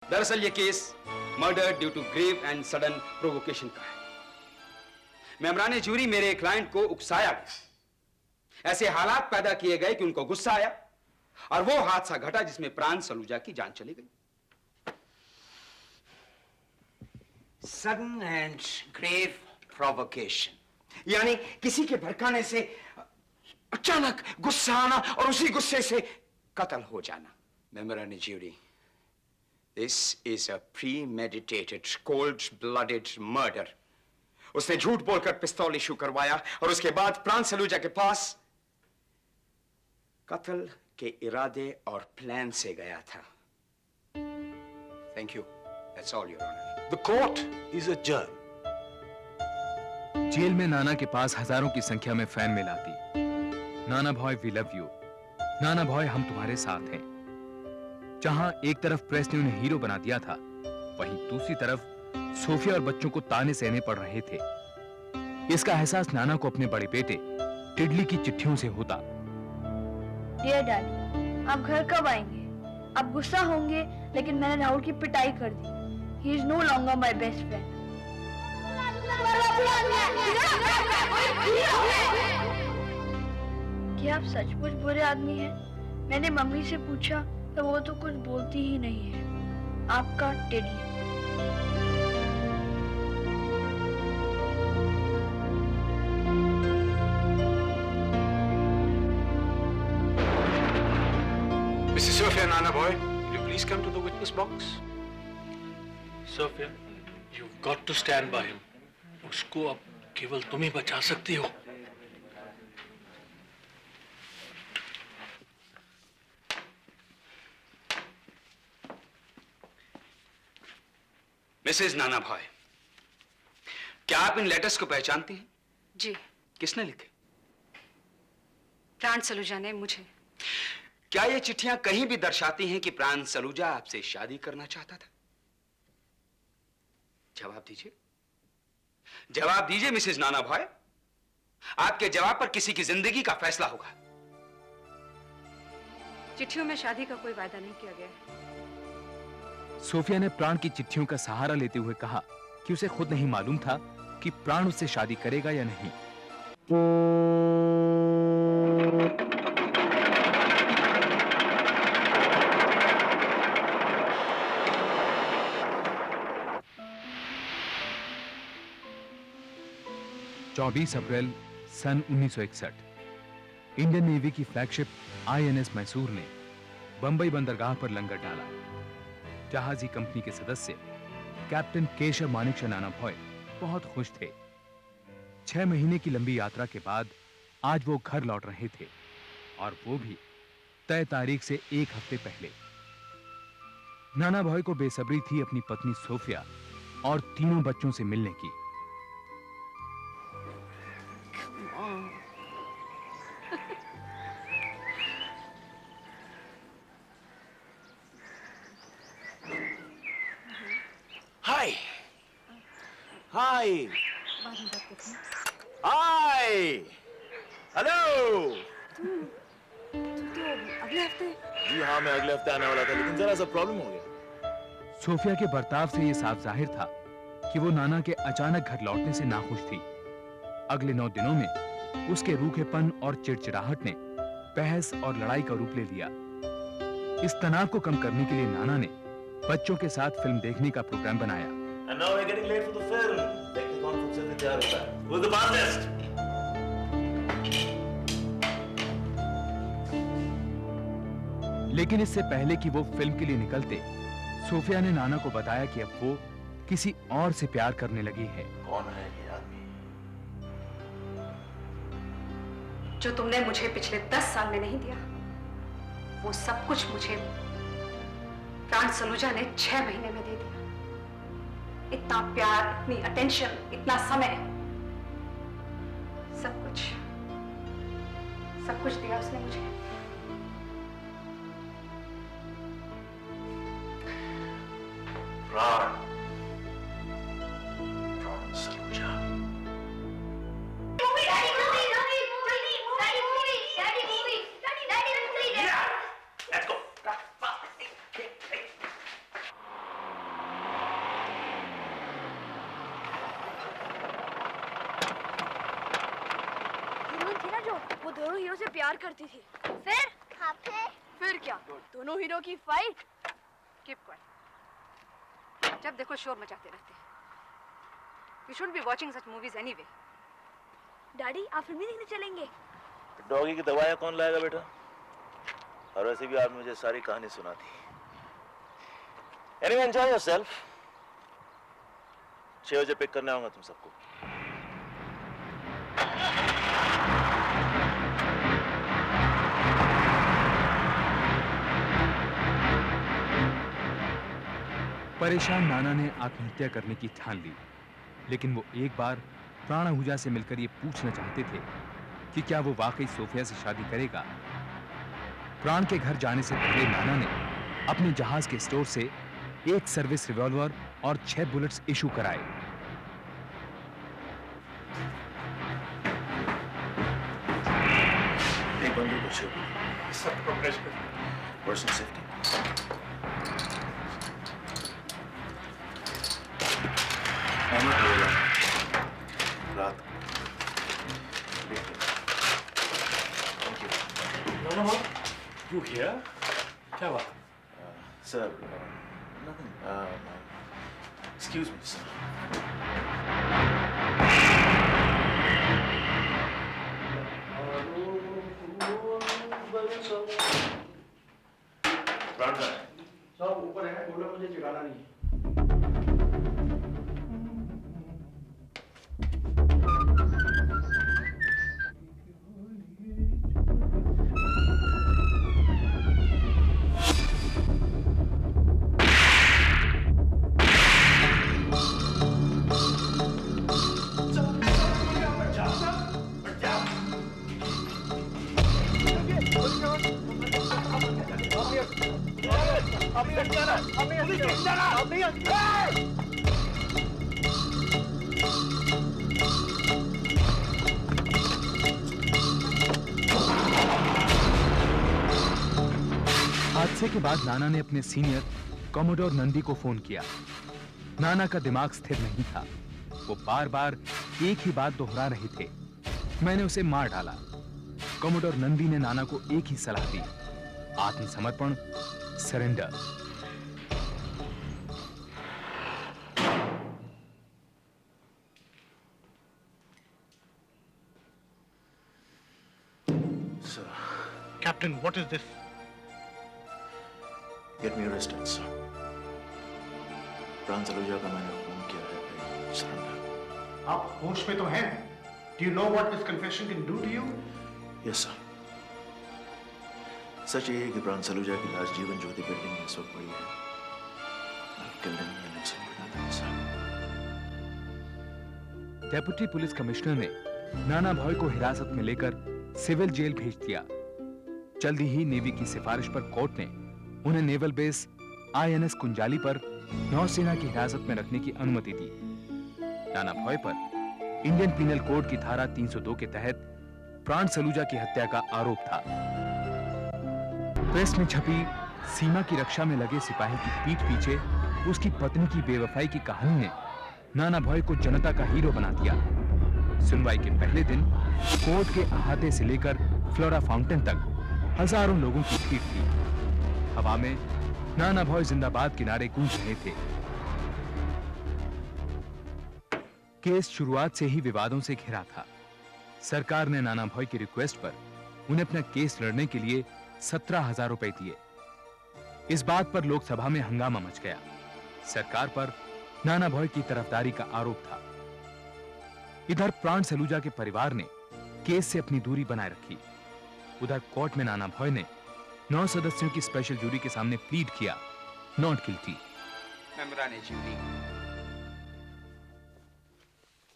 दरअसल ये case murder due to grave and sudden provocation का है। मेंबरान जूरी मेरे क्लाइंट को उकसाया गया, ऐसे हालात पैदा किए गए कि उनको गुस्सा आया और वो हादसा घटा जिसमें प्राण सलूजा की जान चली गई। सडन एंड ग्रेव प्रोवोकेशन, यानी किसी के भड़काने से अचानक गुस्सा आना और उसी गुस्से से कत्ल हो जाना। मेंबरान jury, this is a premeditated, cold-blooded murder. उसने झूठ बोलकर पिस्तौल इशू करवाया और उसके बाद प्राण सलूजा के पास कत्ल के इरादे और प्लान से गया था। Thank you. That's all, Your Honor. The court is adjourned. Jail में नाना के पास हजारों की संख्या में फैन मिल आती। नाना भॉय वी लव यू, नाना भॉय हम तुम्हारे साथ हैं। जहां एक तरफ प्रेस ने उन्हें हीरो बना दिया था, वहीं दूसरी तरफ सोफिया और बच्चों को ताने सहने पड़ रहे थे। इसका एहसास नाना को अपने बड़े बेटे टिडली की चिट्ठियों से होता। डियर डैडी, आप घर कब आएंगे? आप गुस्सा होंगे, लेकिन मैंने राहुल की पिटाई कर दी। He is no longer my best friend. क्या आप सचमुच बुरे आदमी हैं? मैंने मम्मी से पूछा तो वो तो कुछ बोलती ही नहीं है। आपका teddy. Mrs. Sophia, Nana boy, will you please come to the witness box? Sophia, you've got to stand by him. उसको अब केवल तुम ही बचा सकती हो। मिसेज नाना भॉय, क्या आप इन लेटर्स को पहचानती हैं? जी। किसने लिखे? प्राण सलूजा ने मुझे। क्या ये चिट्ठियां कहीं भी दर्शाती हैं कि प्राण सलूजा आपसे शादी करना चाहता था? जवाब दीजिए, जवाब दीजिए मिसेज नाना भॉय। आपके जवाब पर किसी की जिंदगी का फैसला होगा। चिट्ठियों में शादी का कोई वायदा नहीं किया गया है। सोफिया ने प्राण की चिट्ठियों का सहारा लेते हुए कहा कि उसे खुद नहीं मालूम था कि प्राण उससे शादी करेगा या नहीं। चौबीस अप्रैल सन 1961 इंडियन नेवी की फ्लैगशिप आईएनएस मैसूर ने बंबई बंदरगाह पर लंगर डाला। जहाजी कंपनी के सदस्य कैप्टन केशव मानिक नाना भॉय बहुत खुश थे। 6 महीने की लंबी यात्रा के बाद आज वो घर लौट रहे थे, और वो भी तय तारीख से 1 हफ्ते पहले। नाना भॉय को बेसब्री थी अपनी पत्नी सोफिया और तीनों बच्चों से मिलने की। Hi. Hi. Hi. Hello. अगले हफ्ते? जी हाँ, मैं अगले हफ्ते आने वाला था, लेकिन जरा सा प्रॉब्लम हो गया। सोफिया के बर्ताव से यह साफ जाहिर था कि वो नाना के अचानक घर लौटने से नाखुश थी। अगले 9 दिनों में उसके रूखेपन और चिड़चिड़ाहट ने बहस और लड़ाई का रूप ले लिया। इस तनाव को कम करने के लिए नाना ने बच्चों के साथ फिल्म देखने का प्रोग्राम बनाया। And now we're getting late for the film. Take the conference in the jar of that. Who's the fastest? लेकिन इससे पहले कि वो फिल्म के लिए निकलते, सोफिया ने नाना को बताया कि अब वो किसी और से प्यार करने लगी है। कौन है ये आदमी? जो तुमने मुझे पिछले 10 साल में नहीं दिया, वो सब कुछ मुझे प्राण सलूजा ने 6 महीने में दे दिया। इतना प्यार, इतनी अटेंशन, इतना समय, सब कुछ दिया उसने मुझे। प्राण सलूजा। जो वो दोनों हीरो से प्यार करती थी। फिर क्या, दोनों हीरो की फाइट। Keep quiet. जब देखो शोर मचाते रहते हैं। We should be watching such movies anyway. Daddy आप फिल्म देखने चलेंगे? डॉगी की दवाइयाँ कौन लाएगा बेटा? और वैसे भी आपने मुझे सारी कहानी सुना दी। Anyway, enjoy yourself. 6 बजे पिक करने आऊंगा तुम सबको। परेशान नाना ने आत्महत्या करने की ठान ली, लेकिन वो एक बार प्राण आहूजा से मिलकर ये पूछना चाहते थे कि क्या वो वाकई सोफिया से शादी करेगा। प्राण के घर जाने से पहले नाना ने अपने जहाज के स्टोर से एक सर्विस रिवॉल्वर और 6 बुलेट्स इशू कराए। एक बंदूक और 6 गोली। सब प्रोग्रेस कर। Personal safety. रात No. You here? क्या बात? Sir, nothing. Excuse me, sir. सब ऊपर है, बोलो मुझे जगाना नहीं। हादसे के बाद नाना ने अपने सीनियर कॉमोडोर नंदी को फोन किया। नाना का दिमाग स्थिर नहीं था, वो बार बार एक ही बात दोहरा रहे थे, मैंने उसे मार डाला। कॉमोडोर नंदी ने नाना को एक ही सलाह दी, आत्मसमर्पण, surrender. Sir, Captain, what is this? get me arrested, sir. प्राण सलूजा का मैंने खून किया है। Surrender. आप होश में तो हैं? Do you know what this confession can do to you? Yes, sir. सच ये है कि प्राण सलूजा की लाश जीवन ज्योति बिल्डिंग में इस वक्त पड़ी है। I've killed him in innocent but nothing, sir. Deputy police commissioner ने नाना भॉय को हिरासत में लेकर सिविल जेल भेज दिया। जल्दी ही नेवी की सिफारिश पर कोर्ट ने उन्हें नेवल बेस INS कुंजाली पर नौसेना की हिरासत में रखने की अनुमति दी। नाना भॉय पर इंडियन पीनल कोड की धारा 302 के तहत प्राण सलूजा की हत्या का आरोप था। प्रेस में छपी सीमा की रक्षा में लगे सिपाही की पीठ पीछे उसकी पत्नी की बेवफाई की कहानी ने नाना भॉय को जनता का हीरो बना दिया। सुनवाई के पहले दिन कोर्ट के अहाते से लेकर फ्लोरा फाउंटेन तक हजारों लोगों की भीड़ थी। हवा में नाना भॉय जिंदाबाद के नारे गूंज रहे थे। केस शुरुआत से ही विवादों से घिरा था। सरकार ने नाना भॉय की रिक्वेस्ट पर उन्हें अपना केस लड़ने के लिए 17,000 रुपए दिए। इस बात पर लोकसभा में हंगामा मच गया। सरकार पर नाना भॉय की तरफदारी का आरोप था। इधर प्राण सलूजा के परिवार ने केस से अपनी दूरी बनाए रखी। उधर कोर्ट में नाना भॉय ने 9 सदस्यों की स्पेशल जूरी के सामने प्लीड किया, नॉट गिल्टी। मेम्बरान जूरी,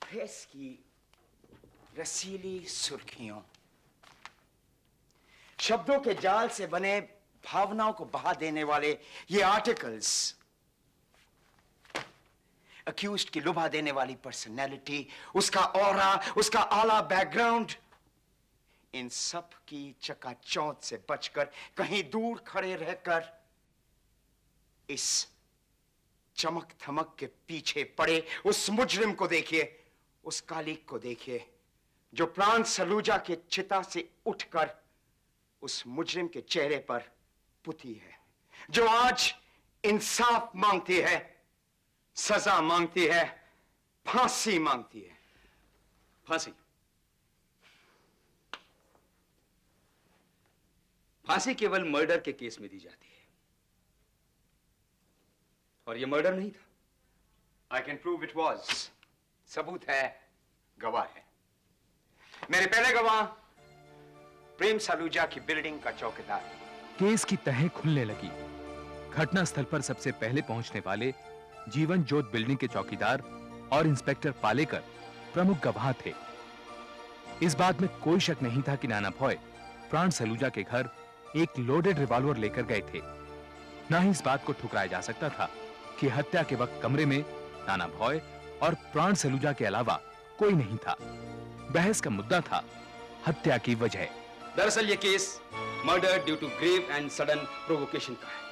प्रेस की रसीली सुर्खियों, शब्दों के जाल से बने भावनाओं को बहा देने वाले ये आर्टिकल्स, अक्यूज्ड की लुभा देने वाली पर्सनैलिटी, उसका ऑरा, उसका आला बैकग्राउंड, इन सब की चकाचौंध से बचकर कहीं दूर खड़े रहकर इस चमक धमक के पीछे पड़े उस मुजरिम को देखिए, उस कालिक को देखिए जो प्राण सलूजा के चिता से उठकर उस मुजरिम के चेहरे पर पुती है, जो आज इंसाफ मांगती है, सजा मांगती है, फांसी मांगती है। फांसी? फांसी केवल मर्डर के केस में दी जाती है, और यह मर्डर नहीं था। I can prove it was. सबूत है, गवाह है। मेरे पहले गवाह प्रेम सलूजा की बिल्डिंग का चौकीदार। केस की तह खुलने लगी। घटनास्थल पर सबसे पहले पहुंचने वाले जीवन ज्योत बिल्डिंग के चौकीदार और इंस्पेक्टर पालेकर प्रमुख गवाह थे। इस बात में कोई शक नहीं था कि नाना भॉय प्राण सलूजा के घर एक लोडेड रिवॉल्वर लेकर गए थे। ना ही इस बात को ठुकराया जा सकता था कि हत्या के वक्त कमरे में नाना भॉय और प्राण सलूजा के अलावा कोई नहीं था। बहस का मुद्दा था हत्या की वजह। दरअसल यह case murder due to grave and sudden provocation का है।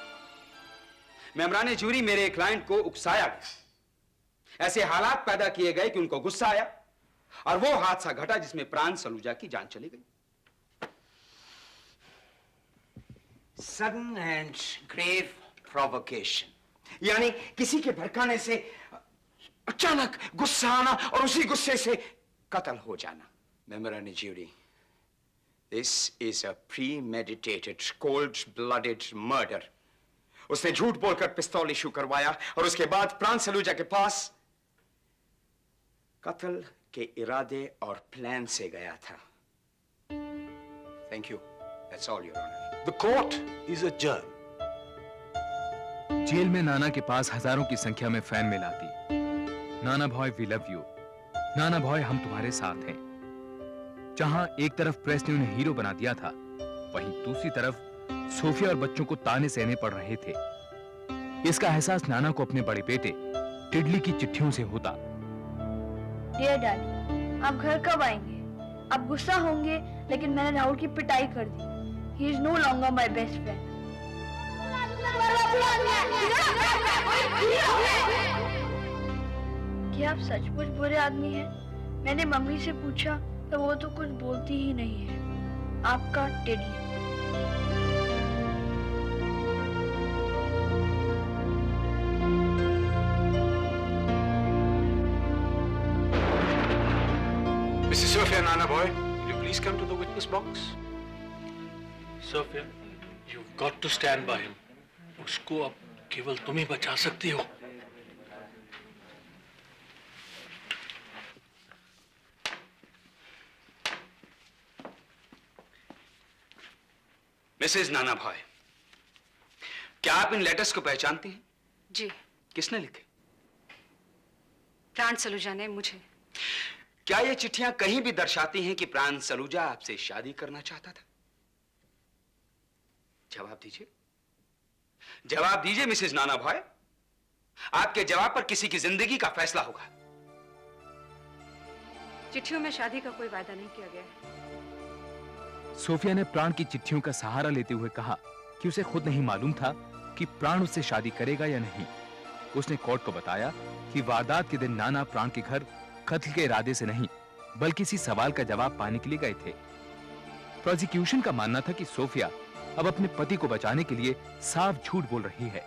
मेमराने ज्यूरी मेरे क्लाइंट को उकसाया गया। ऐसे हालात पैदा किए गए कि उनको गुस्सा आया, और वो हादसा घटा जिसमें प्राण सलूजा की जान चली गई। सडन एंड ग्रेव प्रोवोकेशन, यानी किसी के भड़काने से अचानक गुस्सा आना और उसी गुस्से से कत्ल हो जाना। मेमराने jury, this is a premeditated cold blooded murder. उसने झूठ बोलकर पिस्तौल इशू करवाया और उसके बाद प्राण सलूजा के पास कत्ल के इरादे और प्लान से गया था। Thank you, that's all your honour. The court is adjourned. Jail में नाना के पास हजारों की संख्या में फैन मिल आती। नाना भॉय वी लव यू, नाना भॉय हम तुम्हारे साथ हैं। जहां एक तरफ प्रेस ने उन्हें हीरो बना दिया था, वहीं दूसरी तरफ सोफिया और बच्चों को ताने सहने पड़ रहे थे। इसका एहसास नाना को अपने बड़े बेटे टिडली की चिट्ठियों से होता। डियर डैडी, आप घर कब आएंगे? आप गुस्सा होंगे, लेकिन मैंने राहुल की पिटाई कर दी। He is no longer my best friend. क्या आप सचमुच बुरे आदमी हैं? मैंने मम्मी से पूछा तो वो तो कुछ बोलती ही नहीं है। आपका teddy. Mrs. Sophia, Nana boy, will you please come to the witness box? Sophia, you've got to stand by him. उसको अब केवल तुम ही बचा सकती हो। मिसेज नाना भॉय, क्या आप इन लेटर्स को पहचानती हैं? जी, किसने लिखे? प्राण सलूजा ने मुझे। क्या ये चिट्ठियां कहीं भी दर्शाती हैं कि प्राण सलूजा आपसे शादी करना चाहता था? जवाब दीजिए, जवाब दीजिए मिसेज नाना भॉय। आपके जवाब पर किसी की जिंदगी का फैसला होगा। चिट्ठियों में शादी का कोई वायदा नहीं किया गया है। सोफिया ने प्राण की चिट्ठियों का सहारा लेते हुए कहा कि उसे खुद नहीं मालूम था कि प्राण उससे शादी करेगा या नहीं। उसने कोर्ट को बताया कि वारदात के दिन नाना प्राण के घर कत्ल के इरादे से नहीं, बल्कि इसी सवाल का जवाब पाने के लिए गए थे। प्रोसिक्यूशन का मानना था कि सोफिया अब अपने पति को बचाने के लिए साफ झूठ बोल रही है,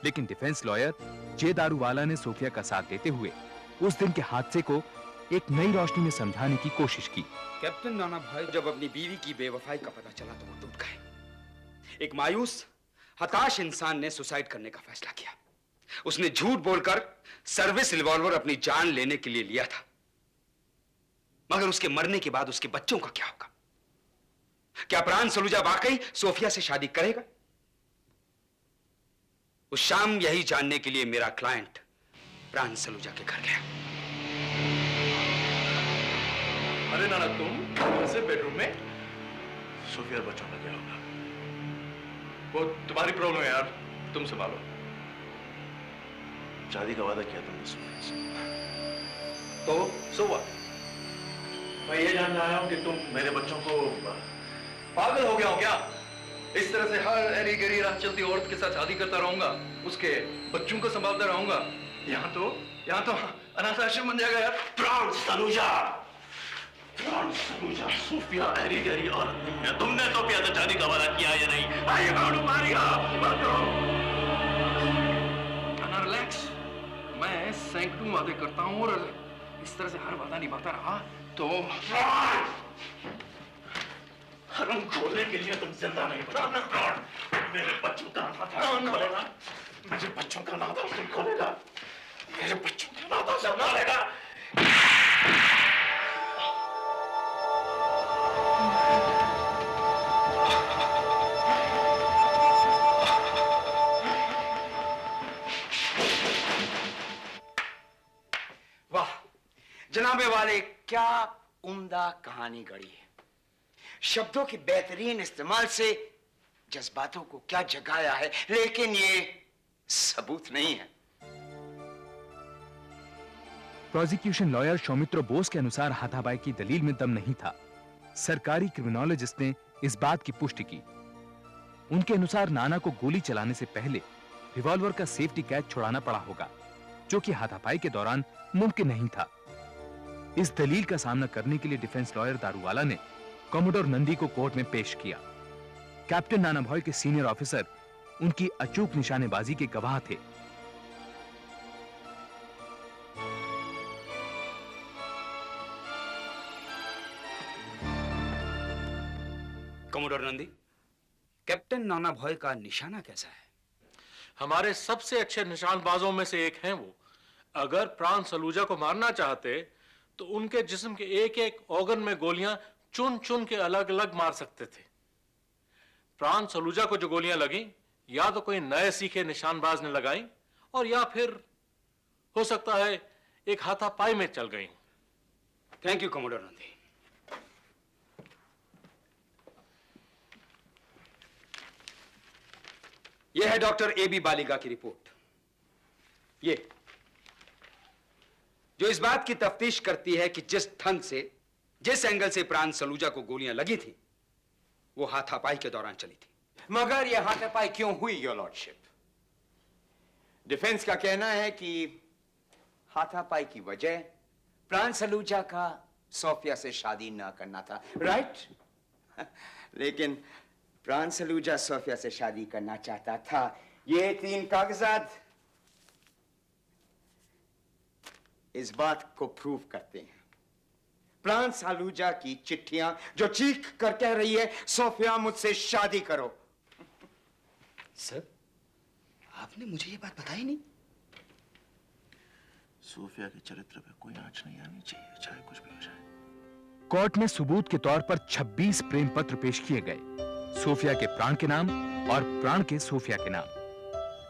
लेकिन डिफेंस लॉयर जे दारूवाला ने सोफिया का साथ देते हुए उस दिन के हादसे को एक नई रोशनी में समझाने की कोशिश की। कैप्टन नाना भाई जब अपनी बीवी की बेवफाई का पता चला तो वो टूट गए। एक मायूस, हताश इंसान ने सुसाइड करने का फैसला किया। उसने झूठ बोलकर सर्विस रिवॉल्वर अपनी जान लेने के लिए लिया था। मगर उसके मरने के बाद उसके बच्चों का क्या होगा? क्या प्राण सलूजा वाकई सोफिया से शादी करेगा? उस शाम यही जानने के लिए मेरा क्लाइंट प्राण सलूजा के घर गया। अरे नाना, तुम ऐसे बेडरूम में? सोफिया और बच्चों का क्या होगा? वो तुम्हारी प्रॉब्लम है यार, तुम संभालो। शादी का वादा किया तुमने सोफिया से, तो सो व्हाट? मैं ये जानना आया हूं कि तुम मेरे बच्चों को पागल हो गया हो क्या? इस तरह से हर एरी गरी राह चलती औरत के साथ शादी करता रहूंगा, उसके बच्चों को संभालता रहूंगा। यहाँ तो अनाथ आश्रम बन जाएगा यार। प्राण सलूजा, सलूजा, सोफिया ऐरी गैरी औरत नहीं है। तुमने सोफिया से शादी का वादा किया या नहीं? आइए काउंट मारिया। रिलैक्स। मैं सैंकड़ों वादे करता हूँ और इस तरह से हर वादा निभाता रहा तो हरम खोलने के लिए तुम जिंदा नहीं बना। मेरे बच्चों का नाता खोलेगा। मेरे बच्चों का नाता तुम खोलेगा। मेरे बच्चों का नाता सब खोलेगा। वाह जनाबे वाले, क्या उम्दा कहानी गढ़ी है। शब्दों के बेहतरीन इस्तेमाल से जज्बातों को क्या जगाया है, लेकिन ये सबूत नहीं है। प्रोसिक्यूशन लॉयर सौमित्र बोस के अनुसार हाथापाई की दलील में दम नहीं था। सरकारी क्रिमिनोलॉजिस्ट ने इस बात की पुष्टि की। उनके अनुसार नाना को गोली चलाने से पहले रिवॉल्वर का सेफ्टी कैच छुड़ाना पड़ा होगा, जो कि हाथापाई के दौरान मुमकिन नहीं था। इस दलील का सामना करने के लिए डिफेंस लॉयर दारूवाला ने कॉमोडोर नंदी को कोर्ट में पेश किया। कैप्टन नाना भॉय के सीनियर ऑफिसर उनकी अचूक निशानेबाजी के गवाह थे। कमोडोर नंदी, कैप्टन नाना भॉय का निशाना कैसा है? हमारे सबसे अच्छे निशानबाजों में से एक हैं वो। अगर प्राण सलूजा को मारना चाहते तो उनके जिस्म के एक एक ऑर्गन में गोलियां चुन चुन के अलग अलग मार सकते थे। प्राण सलूजा को जो गोलियां लगी, या तो कोई नए सीखे निशानबाज ने लगाई और या फिर हो सकता है एक हाथापाई में चल गई। Thank you commodore Nandi. यह है डॉक्टर एबी बालिगा की रिपोर्ट। ये जो इस बात की तफ्तीश करती है कि जिस ढंग से, जिस एंगल से प्राण सलूजा को गोलियां लगी थी, वो हाथापाई के दौरान चली थी। मगर यह हाथापाई क्यों हुई, योर लॉर्डशिप? डिफेंस का कहना है कि हाथापाई की वजह प्राण सलूजा का सोफिया से शादी ना करना था, राइट? लेकिन प्राण सलूजा सोफिया से शादी करना चाहता था। ये 3 कागजात इस बात को प्रूव करते हैं। प्राण सलूजा की चिट्ठियां जो चीख कर कह रही है, सोफिया मुझसे शादी करो। सर, आपने मुझे ये बात बताई नहीं। सोफिया के चरित्र पे कोई आंच नहीं आनी चाहिए, चाहे कुछ भी हो जाए। कोर्ट में सबूत के तौर पर 26 प्रेम पत्र पेश किए गए, सोफिया के प्राण के नाम और प्राण के सोफिया के नाम।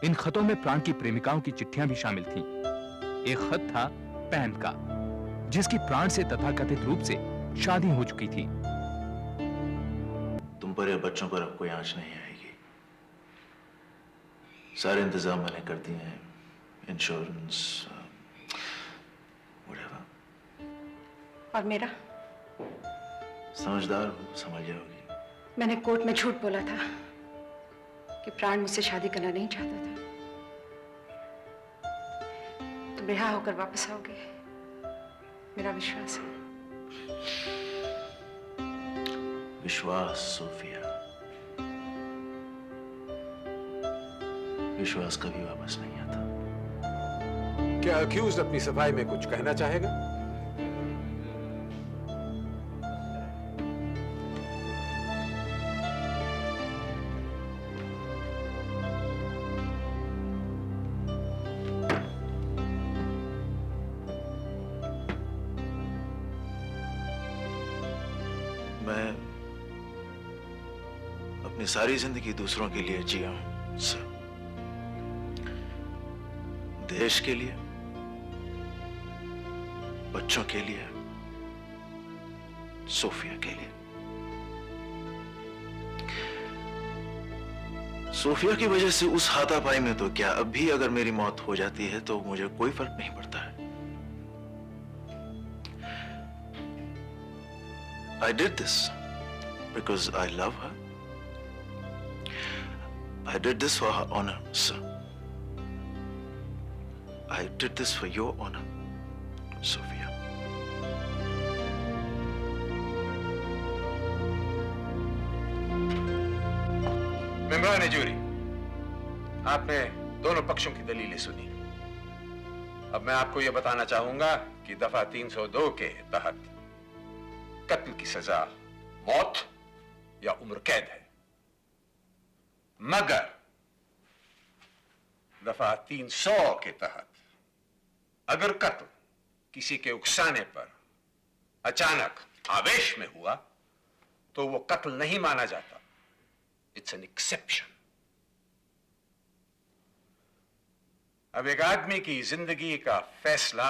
इन खतों में प्राण की प्रेमिकाओं की चिट्ठियां भी शामिल थीं। एक खत था पैन का, जिसकी प्राण से तथाकथित रूप से शादी हो चुकी थी। तुम पर या बच्चों पर अब कोई आंच नहीं आएगी। सारे इंतजाम मैंने कर दिए हैं, इंश्योरेंस और मेरा? समझदार हो, समझ जाओगी। मैंने कोर्ट में झूठ बोला था कि प्राण मुझसे शादी करना नहीं चाहता था। तुम रिहा होकर वापस आओगे, मेरा विश्वास है। विश्वास सोफिया, विश्वास कभी वापस नहीं आता। क्या अक्यूज अपनी सफाई में कुछ कहना चाहेगा? मैं अपनी सारी जिंदगी दूसरों के लिए जिया हूं सर। देश के लिए, बच्चों के लिए, सोफिया के लिए। सोफिया की वजह से उस हाथापाई में तो क्या, अब भी अगर मेरी मौत हो जाती है तो मुझे कोई फर्क नहीं पड़ता है। I did this because I love her. I did this for her honor, sir. I did this for your honor, Sophia. मेमरान ज्यूरी, आपने दोनों पक्षों की दलीलें सुनी। अब मैं आपको यह बताना चाहूंगा कि दफा 302 के तहत कत्ल की सजा मौत या उम्र कैद है, मगर दफा 300 के तहत अगर कत्ल किसी के उकसाने पर अचानक आवेश में हुआ तो वो कत्ल नहीं माना जाता। It's an exception. अब एक आदमी की जिंदगी का फैसला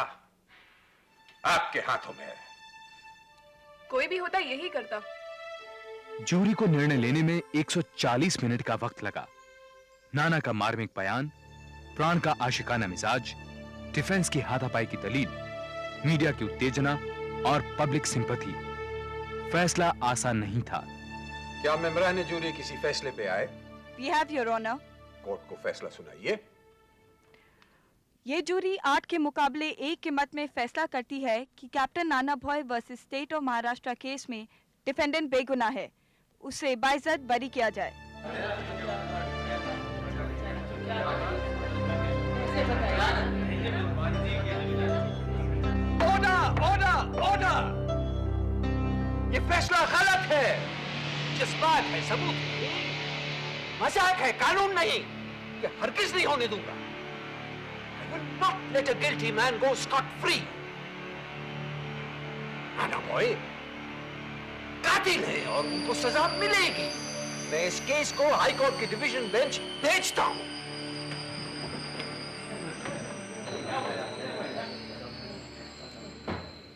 आपके हाथों में है। कोई भी होता यही करता। जूरी को निर्णय लेने में 140 मिनट का वक्त लगा। नाना का मार्मिक बयान, प्राण का आशिकाना मिजाज, डिफेंस की हाथापाई की दलील, मीडिया की उत्तेजना और पब्लिक सिंपैथी, फैसला आसान नहीं था। क्या मेंबरान जूरी किसी फैसले पे आए? We have your honor. Court को फैसला सुनाइए। ये जूरी 8 के मुकाबले 1 के मत में फैसला करती है कि captain Nana Bhoy versus state of Maharashtra case में डिफेंडेंट बेगुनाह है, उसे बाइज्जत बरी किया जाए। Order, order, order! ये फैसला गलत है। जज्बात है, सबूत है, मजाक है, कानून नहीं। ये हरगिज नहीं होने दूंगा। I will not let a guilty man go scot-free. Nana boy कातिल है और उनको सजा मिलेगी। मैं इस केस को हाई कोर्ट की डिवीजन बेंच भेजता हूं।